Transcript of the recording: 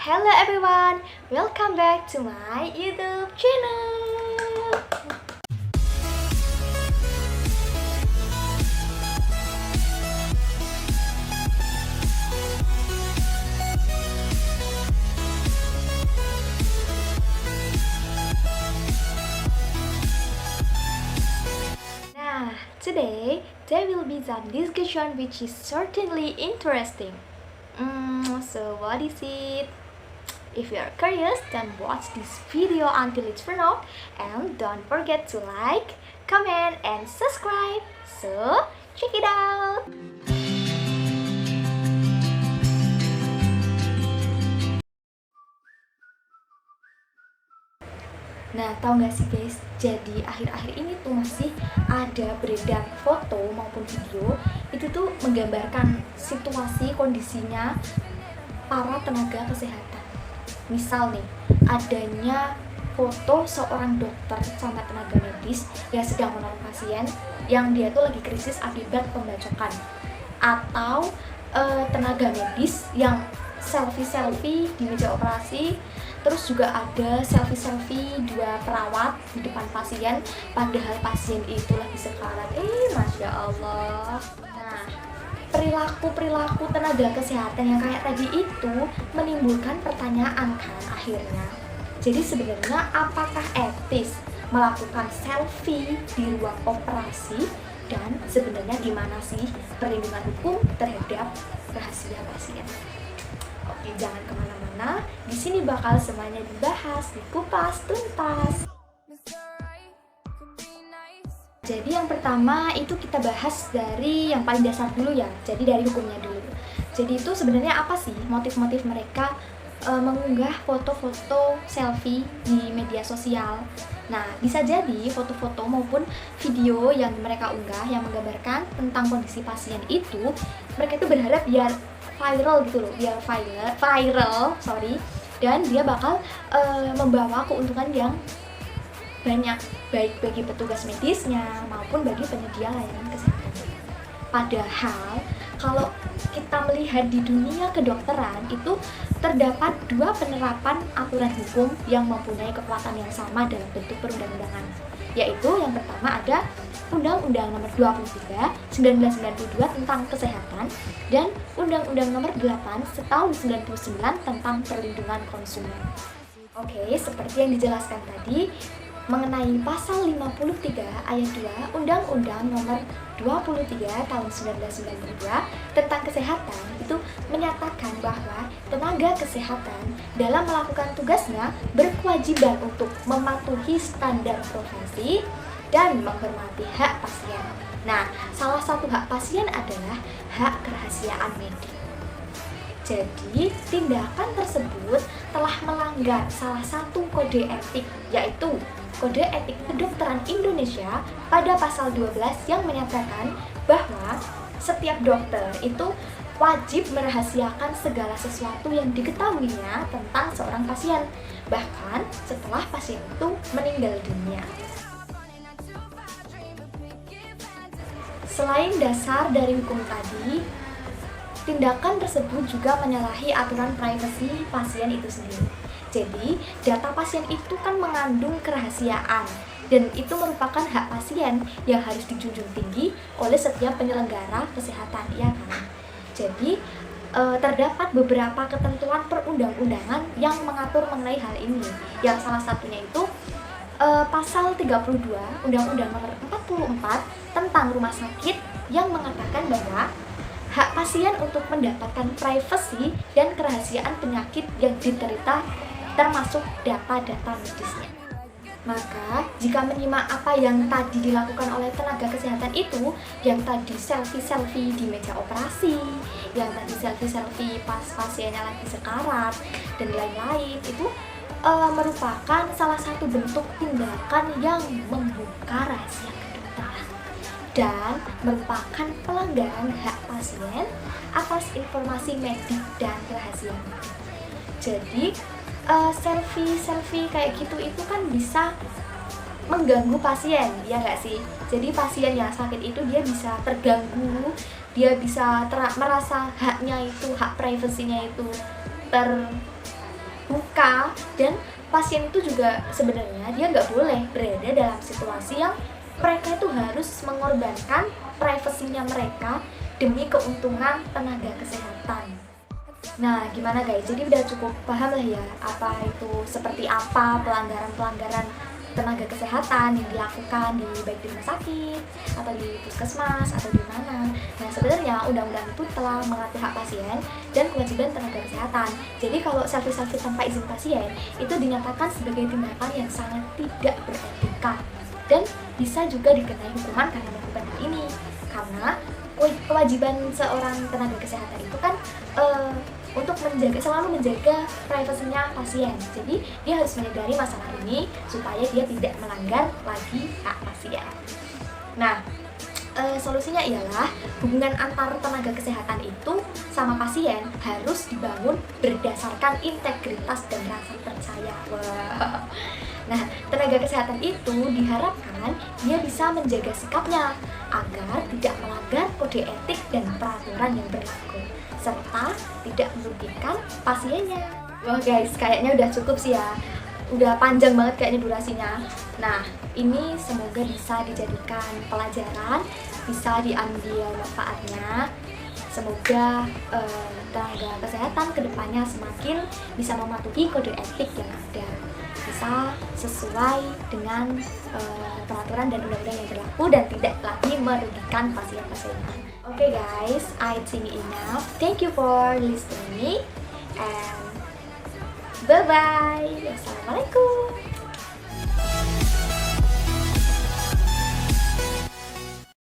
Hello everyone, welcome back to my YouTube channel. Nah, today there will be some discussion which is certainly interesting. So what is it? If you are curious, then watch this video until it's out and don't forget to like, comment, and subscribe. So, check it out! Nah, tahu nggak sih guys, jadi akhir-akhir ini tuh masih ada beredar foto maupun video itu tuh menggambarkan situasi kondisinya para tenaga kesehatan. Misal nih, adanya foto seorang dokter sama tenaga medis yang sedang menolong pasien yang dia tuh lagi krisis akibat pembacokan, atau tenaga medis yang selfie-selfie di meja operasi. Terus juga ada selfie-selfie dua perawat di depan pasien, padahal pasien itu lagi sekarat. Masya Allah. Nah, perilaku tenaga kesehatan yang kayak tadi itu menimbulkan pertanyaan kan akhirnya. Jadi sebenarnya apakah etis melakukan selfie di ruang operasi, dan sebenarnya gimana sih perlindungan hukum terhadap rahasia pasien? Oke, jangan kemana-mana. Di sini bakal semuanya dibahas, dikupas tuntas. Jadi yang pertama itu kita bahas dari yang paling dasar dulu ya. Jadi dari hukumnya dulu. Jadi itu sebenarnya apa sih motif-motif mereka mengunggah foto-foto selfie di media sosial? Nah, bisa jadi foto-foto maupun video yang mereka unggah yang menggambarkan tentang kondisi pasien itu, mereka itu berharap biar viral gitu loh, biar viral, dan dia bakal membawa keuntungan yang banyak, baik bagi petugas medisnya maupun bagi penyedia layanan kesehatan. Padahal kalau kita melihat di dunia kedokteran itu terdapat dua penerapan aturan hukum yang mempunyai kekuatan yang sama dalam bentuk perundang-undangan, yaitu yang pertama ada Undang-Undang Nomor 23 1992 tentang Kesehatan dan Undang-Undang Nomor 8 tahun 99 tentang Perlindungan Konsumen. Oke, seperti yang dijelaskan tadi, mengenai pasal 53 ayat 2 Undang-Undang Nomor 23 tahun 1992 tentang kesehatan itu menyatakan bahwa tenaga kesehatan dalam melakukan tugasnya berkewajiban untuk mematuhi standar profesi dan menghormati hak pasien. Nah, salah satu hak pasien adalah hak kerahasiaan medik. Jadi, tindakan tersebut telah melanggar salah satu kode etik, yaitu Kode Etik Kedokteran Indonesia pada pasal 12 yang menyatakan bahwa setiap dokter itu wajib merahasiakan segala sesuatu yang diketahuinya tentang seorang pasien, bahkan setelah pasien itu meninggal dunia. Selain dasar dari hukum tadi, tindakan tersebut juga menyalahi aturan privasi pasien itu sendiri. Jadi, data pasien itu kan mengandung kerahasiaan, dan itu merupakan hak pasien yang harus dijunjung tinggi oleh setiap penyelenggara kesehatan, ya kan? Jadi, terdapat beberapa ketentuan perundang-undangan yang mengatur mengenai hal ini. Yang salah satunya itu pasal 32 Undang-Undang Nomor 44 tentang rumah sakit yang mengatakan bahwa hak pasien untuk mendapatkan privasi dan kerahasiaan penyakit yang diderita termasuk data-data medisnya. Maka, jika menyimak apa yang tadi dilakukan oleh tenaga kesehatan itu, yang tadi selfie-selfie di meja operasi, yang tadi selfie-selfie pas pasiennya lagi sekarat, dan lain-lain, itu merupakan salah satu bentuk tindakan yang membuka rahasia kedokteran dan merupakan pelanggaran hak pasien atas informasi medik dan rahasia. Jadi, selfie kayak gitu itu kan bisa mengganggu pasien, ya nggak sih? Jadi pasien yang sakit itu dia bisa terganggu, dia bisa merasa haknya itu, hak privasinya itu terbuka, dan pasien itu juga sebenarnya dia nggak boleh berada dalam situasi yang mereka itu harus mengorbankan privasinya mereka demi keuntungan tenaga kesehatan. Nah, gimana guys? Jadi udah cukup paham lah ya apa itu, seperti apa pelanggaran-pelanggaran tenaga kesehatan yang dilakukan di baik di rumah sakit atau di puskesmas atau di mana. Nah, sebenarnya undang-undang itu telah mengatur hak pasien dan kewajiban tenaga kesehatan. Jadi kalau selfie-selfie tanpa izin pasien itu dinyatakan sebagai tindakan yang sangat tidak beretika dan bisa juga dikenai hukuman karena melakukan hal ini. Karena kewajiban seorang tenaga kesehatan itu kan untuk selalu menjaga privasinya pasien. Jadi dia harus menyadari masalah ini supaya dia tidak melanggar lagi hak pasien. Nah, solusinya ialah hubungan antar tenaga kesehatan itu sama pasien harus dibangun berdasarkan integritas dan rasa percaya. Wah. Nah, tenaga kesehatan itu diharapkan dia bisa menjaga sikapnya agar tidak melanggar kode etik dan peraturan yang berlaku, serta tidak merugikan pasiennya. Wah guys, kayaknya udah cukup sih ya. Udah panjang banget kayaknya durasinya. Nah, ini semoga bisa dijadikan pelajaran, bisa diambil manfaatnya. Semoga tenaga kesehatan kedepannya semakin bisa mematuhi kode etik yang ada, bisa sesuai dengan peraturan dan undang-undang yang berlaku dan tidak lagi merugikan pasien-pasiennya. Okay guys, I think enough. Thank you for listening and bye bye. Assalamualaikum.